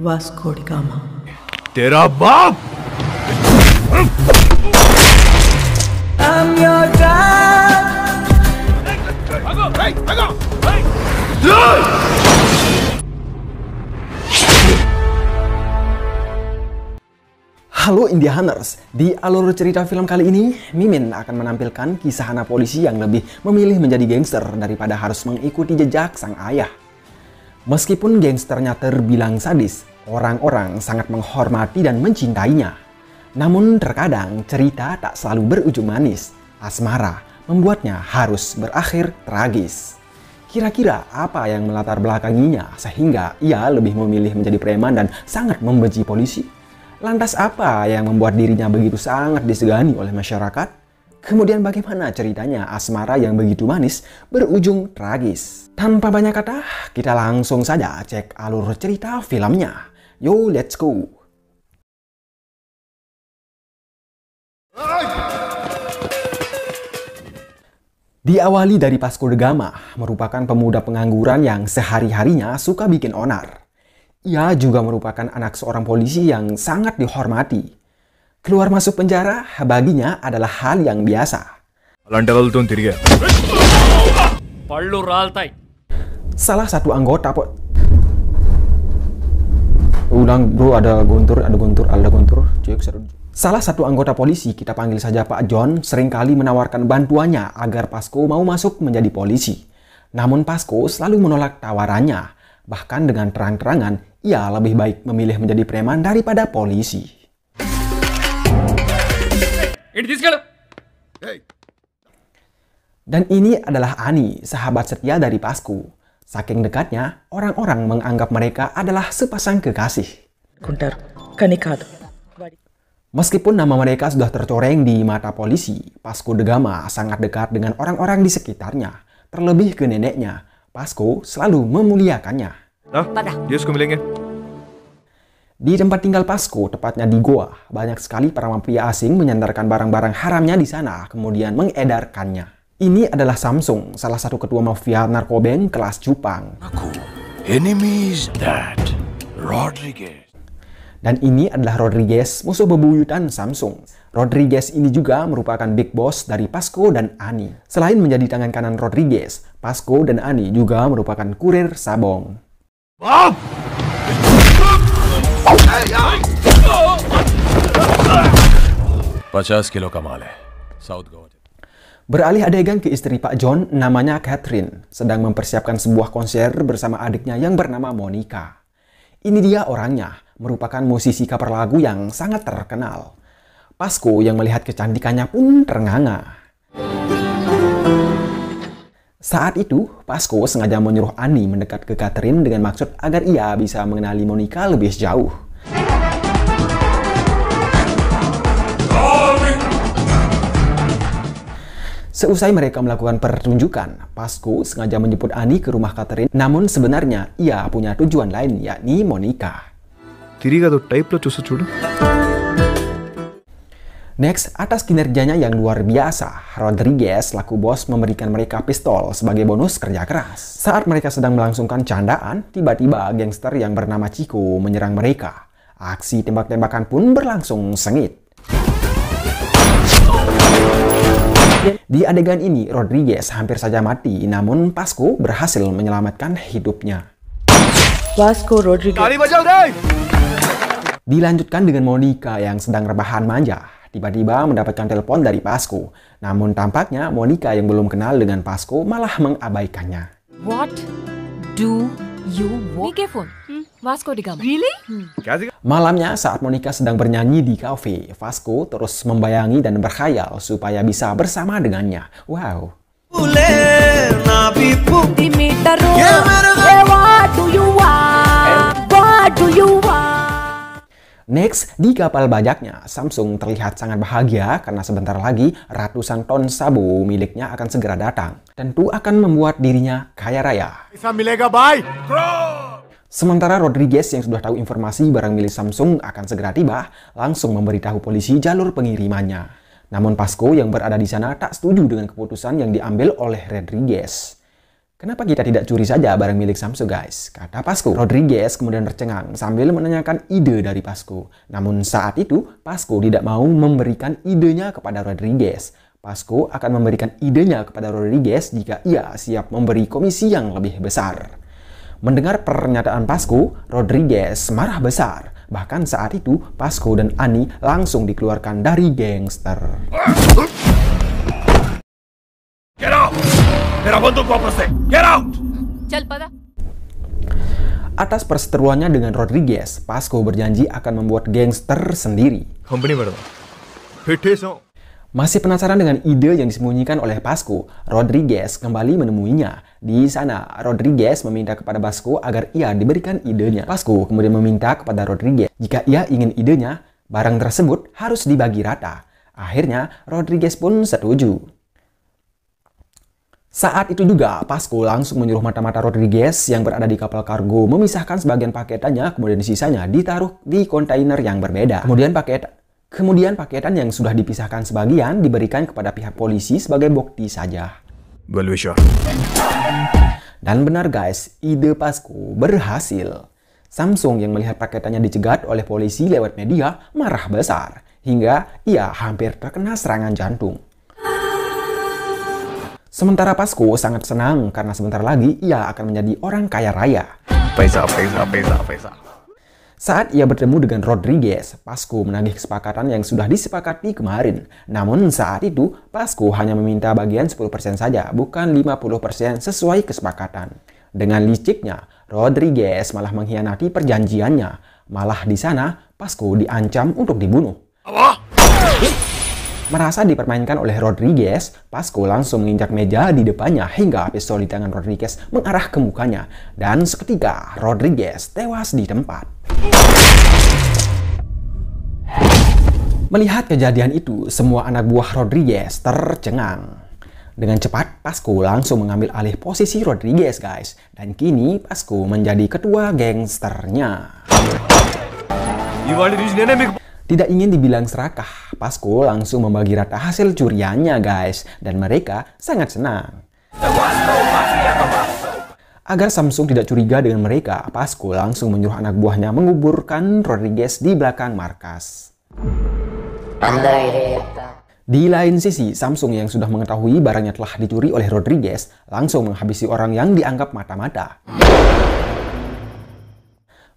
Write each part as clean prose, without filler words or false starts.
Vasco D gamma. तेरा बाप! I'm your dad. Halo Indiahaners, di alur cerita film kali ini, Mimin akan menampilkan kisah anak polisi yang lebih memilih menjadi gangster daripada harus mengikuti jejak sang ayah. Meskipun gangsternya terbilang sadis, orang-orang sangat menghormati dan mencintainya. Namun terkadang cerita tak selalu berujung manis. Asmara membuatnya harus berakhir tragis. Kira-kira apa yang melatar belakanginya sehingga ia lebih memilih menjadi preman dan sangat membenci polisi? Lantas apa yang membuat dirinya begitu sangat disegani oleh masyarakat? Kemudian bagaimana ceritanya asmara yang begitu manis berujung tragis? Tanpa banyak kata, kita langsung saja cek alur cerita filmnya. Yo, let's go! Diawali dari Vasco da Gama, merupakan pemuda pengangguran yang sehari-harinya suka bikin onar. Ia juga merupakan anak seorang polisi yang sangat dihormati. Keluar masuk penjara baginya adalah hal yang biasa. Salah satu anggota Salah satu anggota polisi, kita panggil saja Pak John, seringkali menawarkan bantuannya agar Vasco mau masuk menjadi polisi. Namun Vasco selalu menolak tawarannya. Bahkan dengan terang-terangan, ia lebih baik memilih menjadi preman daripada polisi. Dan ini adalah Ani, sahabat setia dari Vasco. Saking dekatnya, orang-orang menganggap mereka adalah sepasang kekasih. Meskipun nama mereka sudah tercoreng di mata polisi, Vasco da Gama sangat dekat dengan orang-orang di sekitarnya. Terlebih ke neneknya, Vasco selalu memuliakannya. Di tempat tinggal Vasco, tepatnya di Goa, banyak sekali para mafia asing menyandarkan barang-barang haramnya di sana, kemudian mengedarkannya. Ini adalah Samsung, salah satu ketua mafia narkobeng kelas Jepang. Enemies that Rodriguez. Dan ini adalah Rodriguez, musuh bebuyutan Samsung. Rodriguez ini juga merupakan big boss dari Vasco dan Ani. Selain menjadi tangan kanan Rodriguez, Vasco dan Ani juga merupakan kurir sabong. Bob! Beralih adegan ke istri Pak John, namanya Catherine, sedang mempersiapkan sebuah konser bersama adiknya yang bernama Monica. Ini dia orangnya, merupakan musisi cover lagu yang sangat terkenal. Vasco yang melihat kecantikannya pun ternganga. Saat itu, Vasco sengaja menyuruh Ani mendekat ke Catherine dengan maksud agar ia bisa mengenali Monica lebih jauh. Seusai mereka melakukan pertunjukan, Vasco sengaja menjemput Ani ke rumah Catherine, namun sebenarnya ia punya tujuan lain, yakni Monica. Next, atas kinerjanya yang luar biasa, Rodriguez laku bos memberikan mereka pistol sebagai bonus kerja keras. Saat mereka sedang melangsungkan candaan, tiba-tiba gangster yang bernama Chico menyerang mereka. Aksi tembak-tembakan pun berlangsung sengit. Di adegan ini, Rodriguez hampir saja mati, namun Vasco berhasil menyelamatkan hidupnya. Vasco Rodriguez. Dilanjutkan dengan Monica yang sedang rebahan manja. Tiba-tiba mendapatkan telepon dari Vasco. Namun tampaknya Monica yang belum kenal dengan Vasco malah mengabaikannya. What do you want? Vasco da Gama. Really? Malamnya saat Monica sedang bernyanyi di kafe, Vasco terus membayangi dan berkhayal supaya bisa bersama dengannya. Wow. Next, di kapal bajaknya, Samsung terlihat sangat bahagia karena sebentar lagi ratusan ton sabu miliknya akan segera datang. Tentu akan membuat dirinya kaya raya. Sementara Rodriguez yang sudah tahu informasi barang milik Samsung akan segera tiba, langsung memberitahu polisi jalur pengirimannya. Namun Vasco yang berada di sana tak setuju dengan keputusan yang diambil oleh Rodriguez. Kenapa kita tidak curi saja barang milik Samsu guys? Kata Pasco. Rodriguez kemudian tercengang sambil menanyakan ide dari Pasco. Namun saat itu, Pasco tidak mau memberikan idenya kepada Rodriguez. Pasco akan memberikan idenya kepada Rodriguez jika ia siap memberi komisi yang lebih besar. Mendengar pernyataan Pasco, Rodriguez marah besar. Bahkan saat itu, Pasco dan Ani langsung dikeluarkan dari gangster. Get out! Mera bunduk wapas de! Get out! चल पता Atas perseteruannya dengan Rodriguez, Pasco berjanji akan membuat gangster sendiri. Company में रहता फिटे सो Masih penasaran dengan ide yang disembunyikan oleh Pasco, Rodriguez kembali menemuinya. Di sana, Rodriguez meminta kepada Pasco agar ia diberikan idenya. Pasco kemudian meminta kepada Rodriguez jika ia ingin idenya, barang tersebut harus dibagi rata. Akhirnya, Rodriguez pun setuju. Saat itu juga, Pasco langsung menyuruh mata-mata Rodriguez yang berada di kapal kargo memisahkan sebagian paketannya, kemudian sisanya ditaruh di kontainer yang berbeda. Kemudian paketan yang sudah dipisahkan sebagian diberikan kepada pihak polisi sebagai bukti saja. बलवेशा Dan benar guys, ide Pasco berhasil. Samsung yang melihat paketannya dicegat oleh polisi lewat media marah besar, hingga ia hampir terkena serangan jantung. Sementara Pasco sangat senang karena sebentar lagi ia akan menjadi orang kaya raya. पैसा पैसा पैसा पैसा Saat ia bertemu dengan Rodriguez, Pasco menagih kesepakatan yang sudah disepakati kemarin. Namun saat itu, Pasco hanya meminta bagian 10% saja, bukan 50% sesuai kesepakatan. Dengan liciknya, Rodriguez malah mengkhianati perjanjiannya. Malah di sana, Pasco diancam untuk dibunuh. Merasa dipermainkan oleh Rodriguez, Pasco langsung menginjak meja di depannya hingga pistol di tangan Rodriguez mengarah ke mukanya. Dan seketika, Rodriguez tewas di tempat. Melihat kejadian itu, semua anak buah Rodriguez tercengang. Dengan cepat, Pasco langsung mengambil alih posisi Rodriguez guys. Dan kini, Pasco menjadi ketua gangsternya. Tidak ingin dibilang serakah, Pasco langsung membagi rata hasil curiannya guys. Dan mereka sangat senang. Agar Samsung tidak curiga dengan mereka, Pasco langsung menyuruh anak buahnya menguburkan Rodriguez di belakang markas. Di lain sisi, Samsung yang sudah mengetahui barangnya telah dicuri oleh Rodriguez langsung menghabisi orang yang dianggap mata-mata.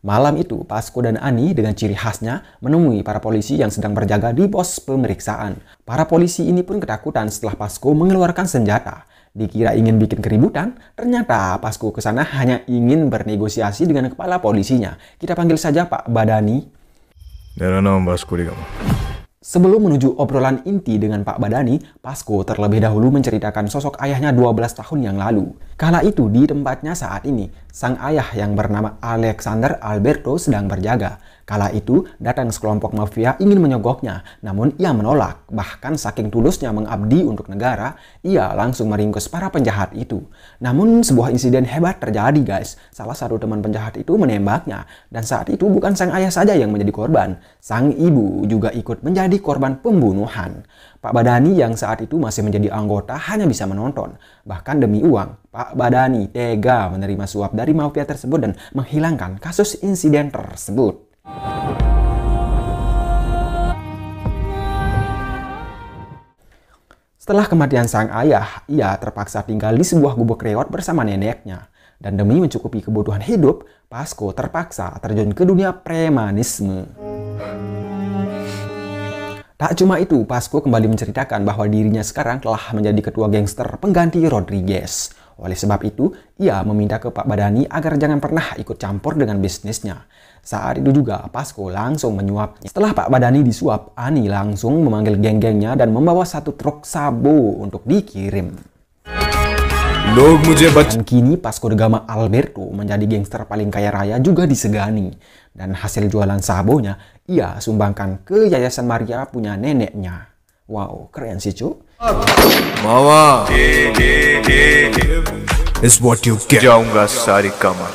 Malam itu, Pasco dan Ani dengan ciri khasnya menemui para polisi yang sedang berjaga di pos pemeriksaan. Para polisi ini pun ketakutan setelah Pasco mengeluarkan senjata. Dikira ingin bikin keributan, ternyata Pasco ke sana hanya ingin bernegosiasi dengan kepala polisinya. Kita panggil saja Pak Badani. Sebelum menuju obrolan inti dengan Pak Badani, Pasco terlebih dahulu menceritakan sosok ayahnya 12 tahun yang lalu. Kala itu di tempatnya saat ini, sang ayah yang bernama Alexander Alberto sedang berjaga. Kala itu datang sekelompok mafia ingin menyogoknya, namun ia menolak. Bahkan saking tulusnya mengabdi untuk negara, ia langsung meringkus para penjahat itu. Namun sebuah insiden hebat terjadi guys. Salah satu teman penjahat itu menembaknya. Dan saat itu bukan sang ayah saja yang menjadi korban. Sang ibu juga ikut menjadi korban pembunuhan. Pak Badani yang saat itu masih menjadi anggota hanya bisa menonton. Bahkan demi uang, Pak Badani tega menerima suap dari mafia tersebut dan menghilangkan kasus insiden tersebut. Setelah kematian sang ayah, ia terpaksa tinggal di sebuah gubuk reot bersama neneknya. Dan demi mencukupi kebutuhan hidup, Pasco terpaksa terjun ke dunia premanisme. Tak cuma itu, Pasco kembali menceritakan bahwa dirinya sekarang telah menjadi ketua gangster pengganti Rodriguez. Oleh sebab itu, ia meminta ke Pak Badani agar jangan pernah ikut campur dengan bisnisnya. Saat itu juga, Pasco langsung menyuapnya. Setelah Pak Badani disuap, Ani langsung memanggil geng-gengnya dan membawa satu truk sabo untuk dikirim. Dan kini Pasco de Gama Alberto menjadi gangster paling kaya raya juga disegani. Dan hasil jualan sabonya, ia sumbangkan ke Yayasan Maria punya neneknya. Wow, keren sih cu. Mama, is what you get. जाऊंगा सारी कमर.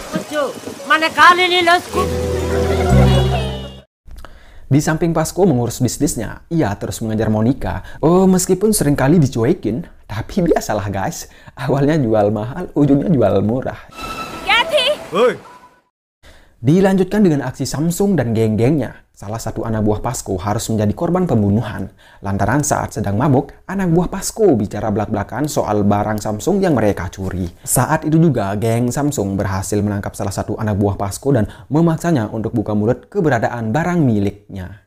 Di samping Pasco mengurus bisnisnya, ia terus mengejar Monica. Meskipun seringkali dicuekin, tapi biasalah guys. Awalnya jual mahal, ujungnya jual murah. Kathy! Hei! Dilanjutkan dengan aksi Samsung dan geng-gengnya. Salah satu anak buah Pasco harus menjadi korban pembunuhan. Lantaran saat sedang mabuk, anak buah Pasco bicara belak-belakan soal barang Samsung yang mereka curi. Saat itu juga, geng Samsung berhasil menangkap salah satu anak buah Pasco dan memaksanya untuk buka mulut keberadaan barang miliknya.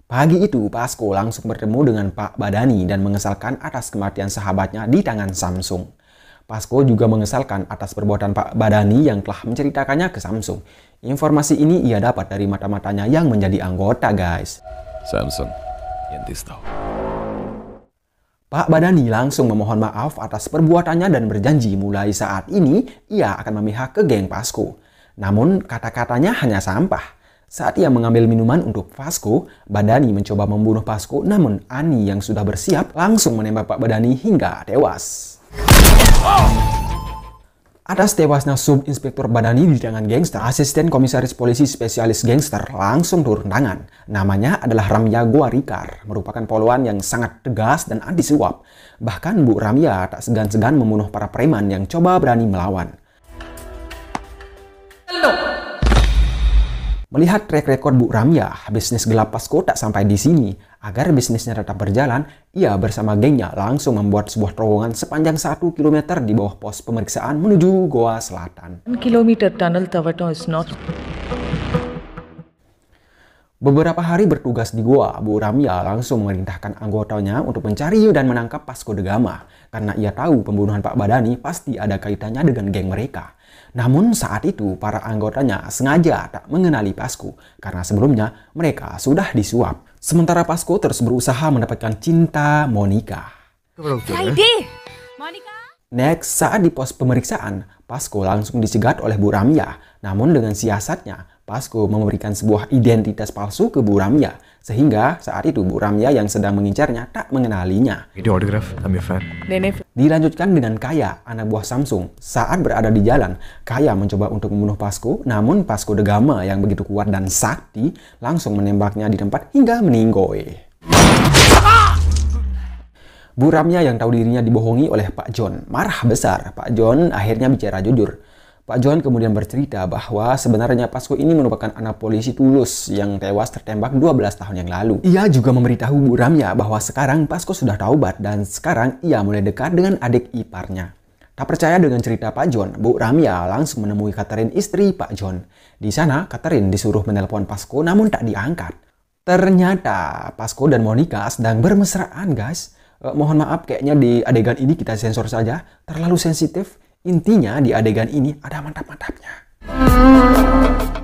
Pagi itu, Pasco langsung bertemu dengan Pak Badani dan mengesalkan atas kematian sahabatnya di tangan Samsung. Pasco juga mengesalkan atas perbuatan Pak Badani yang telah menceritakannya ke Samsung. Informasi ini ia dapat dari mata-matanya yang menjadi anggota, guys. Samsung, Yantis tahu. Pak Badani langsung memohon maaf atas perbuatannya dan berjanji mulai saat ini ia akan memihak ke geng Pasco. Namun kata-katanya hanya sampah. Saat ia mengambil minuman untuk Pasco, Badani mencoba membunuh Pasco, namun Ani yang sudah bersiap langsung menembak Pak Badani hingga tewas. Atas tewasnya Subinspektur Badani di tangan gangster, asisten komisaris polisi spesialis gangster langsung turun tangan. Namanya adalah Ramya Gwarikar, merupakan polwan yang sangat tegas dan anti suap. Bahkan Bu Ramya tak segan-segan membunuh para preman yang coba berani melawan. Melihat track record Bu Ramya, bisnis gelap Pasco tak sampai di sini. Agar bisnisnya tetap berjalan, ia bersama gengnya langsung membuat sebuah terowongan sepanjang 1 km di bawah pos pemeriksaan menuju Goa Selatan. 1 kilometer tunnel Tavato is not. Beberapa hari bertugas di Goa, Bu Ramya langsung memerintahkan anggotanya untuk mencari dan menangkap Pasco de Gama. Karena ia tahu pembunuhan Pak Badani pasti ada kaitannya dengan geng mereka. Namun saat itu para anggotanya sengaja tak mengenali Pasco karena sebelumnya mereka sudah disuap. Sementara Pasco terus berusaha mendapatkan cinta Monica. Friday! Monica? Next, saat di pos pemeriksaan, Pasco langsung dicegat oleh Bu Ramya. Namun dengan siasatnya, Pasco memberikan sebuah identitas palsu ke Bu Ramya. Sehingga saat itu Bu Ramya yang sedang mengincarnya tak mengenalinya. Ini autograph, I'm your fan. Dilanjutkan dengan Kaya, anak buah Samsung. Saat berada di jalan, Kaya mencoba untuk membunuh Pasco, namun Pasco de Gama yang begitu kuat dan sakti langsung menembaknya di tempat hingga meninggoy. Bu Ramya yang tahu dirinya dibohongi oleh Pak John marah besar. Pak John akhirnya bicara jujur. Pak John kemudian bercerita bahwa sebenarnya Pasco ini merupakan anak polisi tulus yang tewas tertembak 12 tahun yang lalu. Ia juga memberitahu Bu Ramya bahwa sekarang Pasco sudah taubat dan sekarang ia mulai dekat dengan adik iparnya. Tak percaya dengan cerita Pak John, Bu Ramya langsung menemui Catherine, istri Pak John. Di sana Catherine disuruh menelpon Pasco namun tak diangkat. Ternyata Pasco dan Monica sedang bermesraan, guys. Mohon maaf, kayaknya di adegan ini kita sensor saja, terlalu sensitif. Intinya di adegan ini ada mantap-mantapnya.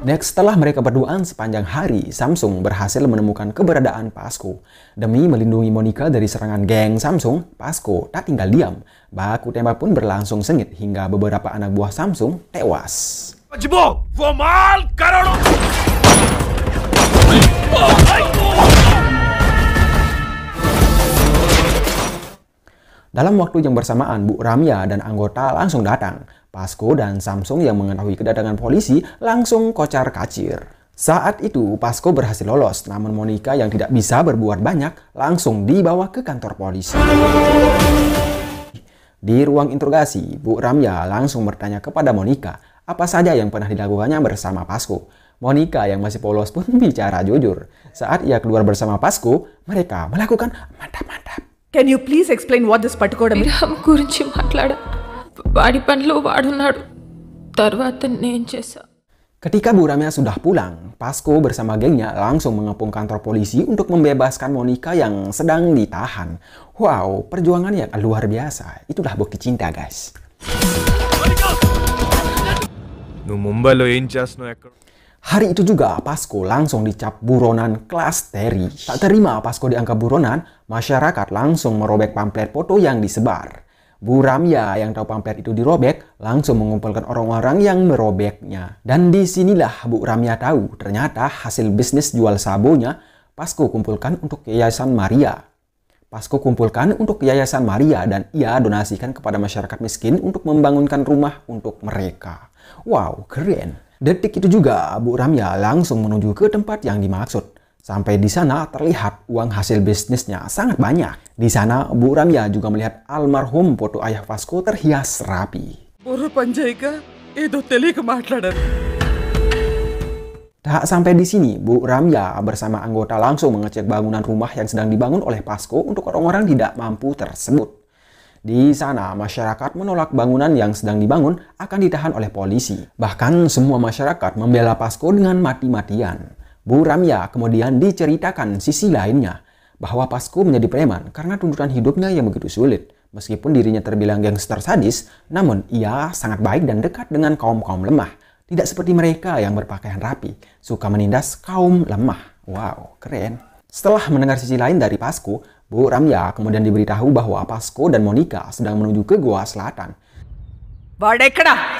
Next, setelah mereka berduaan sepanjang hari, Samsung berhasil menemukan keberadaan Pasco. Demi melindungi Monica dari serangan geng Samsung, Pasco tak tinggal diam. Baku tembak pun berlangsung sengit hingga beberapa anak buah Samsung tewas. Jibok, formal karo. Dalam waktu yang bersamaan, Bu Ramya dan anggota langsung datang. Pasco dan Samsung yang mengetahui kedatangan polisi langsung kocar-kacir. Saat itu, Pasco berhasil lolos, namun Monica yang tidak bisa berbuat banyak langsung dibawa ke kantor polisi. Di ruang interogasi, Bu Ramya langsung bertanya kepada Monica apa saja yang pernah dilakukannya bersama Pasco. Monica yang masih polos pun bicara jujur. Saat ia keluar bersama Pasco, mereka melakukan mantap-mantap. Can you please explain what this particular విరామ్ గురించి మాట్లాడా వాడి పనిలో వాడున్నాడు తర్వాత నేను చేశా. Ketika Bu Ramya sudah pulang, Pasco bersama gengnya langsung mengepung kantor polisi untuk membebaskan Monica yang sedang ditahan. Wow, perjuangan yang luar biasa. Itulah bukti cinta, guys. నువ్వు ముంబైలో ఏం చేస్తున్నావు ఎక్కడ? Hari itu juga Pasco langsung dicap buronan kelas Terry. Tak terima Pasco dianggap buronan, masyarakat langsung merobek pamflet foto yang disebar. Bu Ramya yang tahu pamflet itu dirobek langsung mengumpulkan orang-orang yang merobeknya. Dan disinilah Bu Ramya tahu ternyata hasil bisnis jual sabonya Pasco kumpulkan untuk Yayasan Maria. Pasco kumpulkan untuk Yayasan Maria dan ia donasikan kepada masyarakat miskin untuk membangunkan rumah untuk mereka. Wow, keren. Detik itu juga Bu Ramya langsung menuju ke tempat yang dimaksud. Sampai di sana terlihat uang hasil bisnisnya sangat banyak. Di sana Bu Ramya juga melihat almarhum foto ayah Vasco terhias rapi. Tak sampai di sini, Bu Ramya bersama anggota langsung mengecek bangunan rumah yang sedang dibangun oleh Vasco untuk orang-orang tidak mampu tersebut. Di sana, masyarakat menolak bangunan yang sedang dibangun akan ditahan oleh polisi. Bahkan semua masyarakat membela Vasco dengan mati-matian. Bu Ramya kemudian diceritakan sisi lainnya, bahwa Vasco menjadi preman karena tuntutan hidupnya yang begitu sulit. Meskipun dirinya terbilang gangster sadis, namun ia sangat baik dan dekat dengan kaum-kaum lemah. Tidak seperti mereka yang berpakaian rapi, suka menindas kaum lemah. Wow, keren. Setelah mendengar sisi lain dari Vasco, Bu Ramya kemudian diberitahu bahwa Vasco dan Monica sedang menuju ke Goa Selatan.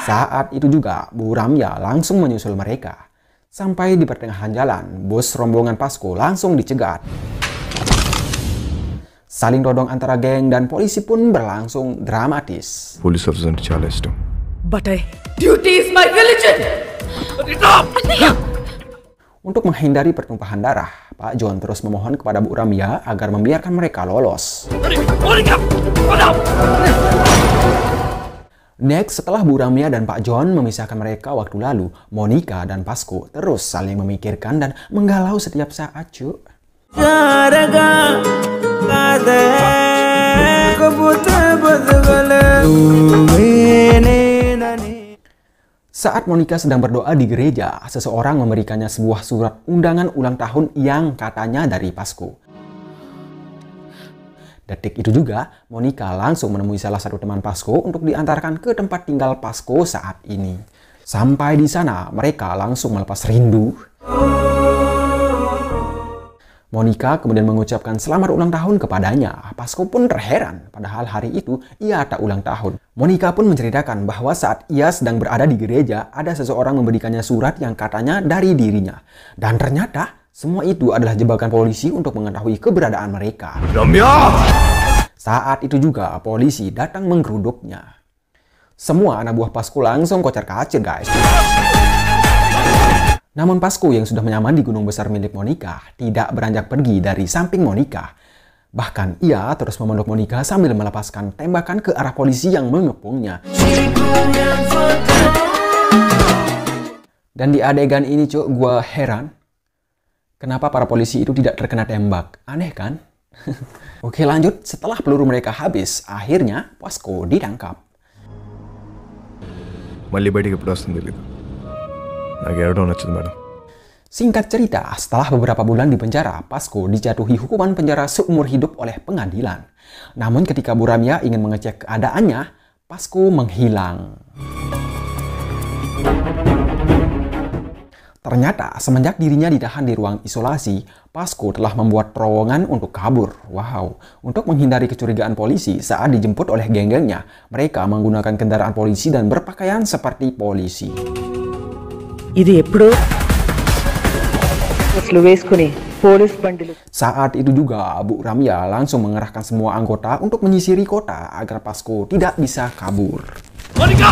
Saat itu juga, Bu Ramya langsung menyusul mereka. Sampai di pertengahan jalan, bus rombongan Vasco langsung dicegat. Saling dodong antara geng dan polisi pun berlangsung dramatis. Police officer అంటే చాలా ఇష్టం. Duty is my religion! Untuk menghindari pertumpahan darah, Pak John terus memohon kepada Bu Ramya agar membiarkan mereka lolos. Next, setelah Bu Ramya dan Pak John memisahkan mereka waktu lalu, Monica dan Vasco terus saling memikirkan dan menggalau setiap saat, cuk. Saat Monica sedang berdoa di gereja, seseorang memberikannya sebuah surat undangan ulang tahun yang katanya dari Vasco. Detik itu juga, Monica langsung menemui salah satu teman Vasco untuk diantarkan ke tempat tinggal Vasco saat ini. Sampai di sana, mereka langsung melepas rindu. Monica kemudian mengucapkan selamat ulang tahun kepadanya. Vasco pun terheran, padahal hari itu ia tak ulang tahun. Monica pun menceritakan bahwa saat ia sedang berada di gereja, ada seseorang memberikannya surat yang katanya dari dirinya. Dan ternyata, semua itu adalah jebakan polisi untuk mengetahui keberadaan mereka. Ramya! Saat itu juga, polisi datang menggeruduknya. Semua anak buah Vasco langsung kocar-kacir, guys. Namun Vasco yang sudah menyaman di gunung besar milik Monica tidak beranjak pergi dari samping Monica. Bahkan ia terus memeluk Monica sambil melepaskan tembakan ke arah polisi yang mengepungnya. Dan di adegan ini cuk, gua heran. Kenapa para polisi itu tidak terkena tembak? Aneh kan? Oke lanjut, setelah peluru mereka habis, akhirnya Vasco ditangkap. మళ్ళీ బయటికి ఎప్పుడు వస్తుంది తెలీదు. నాకు ఏడవడం నచ్చదు madam. Singkat cerita, setelah beberapa bulan di penjara, Vasco dijatuhi hukuman penjara seumur hidup oleh pengadilan. Namun ketika Bu Ramya ingin mengecek keadaannya, Vasco menghilang. Ternyata semenjak dirinya ditahan di ruang isolasi, Vasco telah membuat terowongan untuk kabur. Wow, untuk menghindari kecurigaan polisi saat dijemput oleh geng-gengnya, mereka menggunakan kendaraan polisi dan berpakaian seperti polisi. ఇది ఎప్పుడు అసలు వేసుకుని పోలీస్ బండిలు Saat itu juga, Bu Ramya langsung mengerahkan semua anggota untuk menyisiri kota agar Vasco tidak bisa kabur. Monica!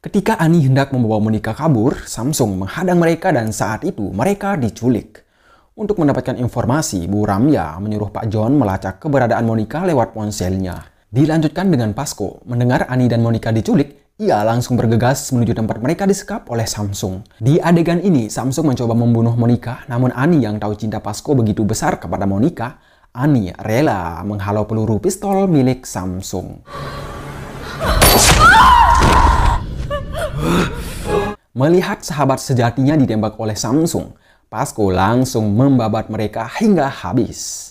Ketika Ani hendak membawa Monica kabur, Samsung menghadang mereka dan saat itu mereka diculik. Untuk mendapatkan informasi, Bu Ramya menyuruh Pak John melacak keberadaan Monica lewat ponselnya. Dilanjutkan dengan Vasco. Mendengar Ani dan Monica diculik, ia langsung bergegas menuju tempat mereka disekap oleh Samsung. Di adegan ini, Samsung mencoba membunuh Monica, namun Ani yang tahu cinta Vasco begitu besar kepada Monica, Ani rela menghalau peluru pistol milik Samsung. Melihat sahabat sejatinya ditembak oleh Samsung, Vasco langsung membabat mereka hingga habis.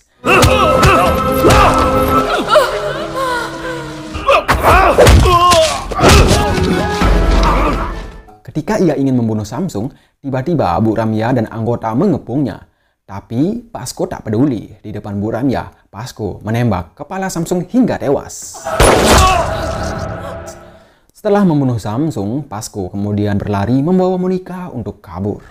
Ketika ia ingin membunuh Samsung, tiba-tiba Bu Ramya dan anggota mengepungnya. Tapi Vasco tak peduli. Di depan Bu Ramya, Vasco menembak kepala Samsung hingga tewas. Setelah membunuh Samsung, Vasco kemudian berlari membawa Monica untuk kabur.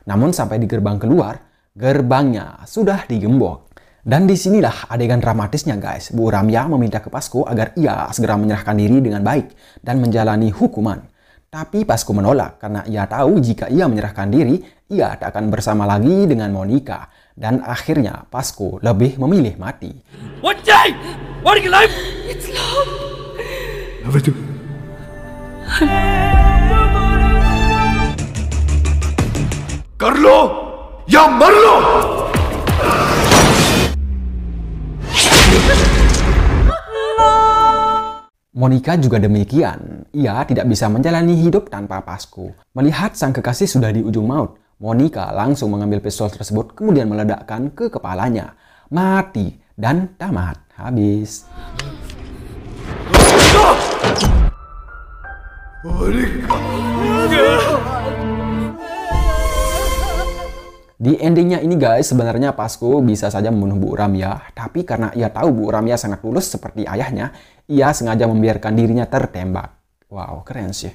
Namun sampai di gerbang keluar, gerbangnya sudah digembok. Dan disinilah adegan dramatisnya guys. Bu Ramya meminta ke Pasko agar ia segera menyerahkan diri dengan baik dan menjalani hukuman. Tapi Pasko menolak karena ia tahu jika ia menyerahkan diri, ia tak akan bersama lagi dengan Monica. Dan akhirnya Pasko lebih memilih mati. Wajay! What life? It's love. Apa itu? Carlo! Llamarlo! Monica juga demikian. Ia tidak bisa menjalani hidup tanpa Pasko. Melihat sang kekasih sudah di ujung maut, Monica langsung mengambil pistol tersebut kemudian meledakkan ke kepalanya. Mati dan tamat. Habis. Di endingnya ini guys, sebenarnya Pasko bisa saja membunuh Bu Ramya, tapi karena ia tahu Bu Ramya sangat tulus seperti ayahnya, ia sengaja membiarkan dirinya tertembak. Wow, keren sih.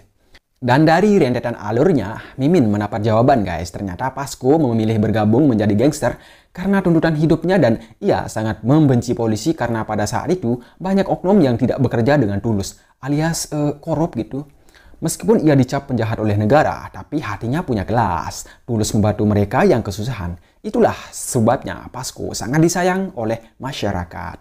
Dan dari rentetan alurnya, Mimin mendapat jawaban guys. Ternyata Pasko memilih bergabung menjadi gangster karena tuntutan hidupnya dan ia sangat membenci polisi karena pada saat itu banyak oknum yang tidak bekerja dengan tulus, alias korup gitu. Meskipun ia dicap penjahat oleh negara, tapi hatinya punya kelas, tulus membantu mereka yang kesusahan. Itulah sebabnya Pasko sangat disayang oleh masyarakat.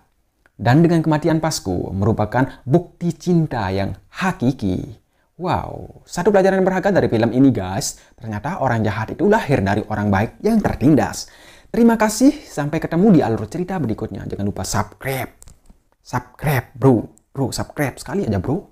Dan dengan kematian Pasko merupakan bukti cinta yang hakiki. Wow, satu pelajaran berharga dari film ini guys. Ternyata orang jahat itu lahir dari orang baik yang tertindas. Terima kasih, sampai ketemu di alur cerita berikutnya. Jangan lupa subscribe. Subscribe bro, subscribe sekali aja bro.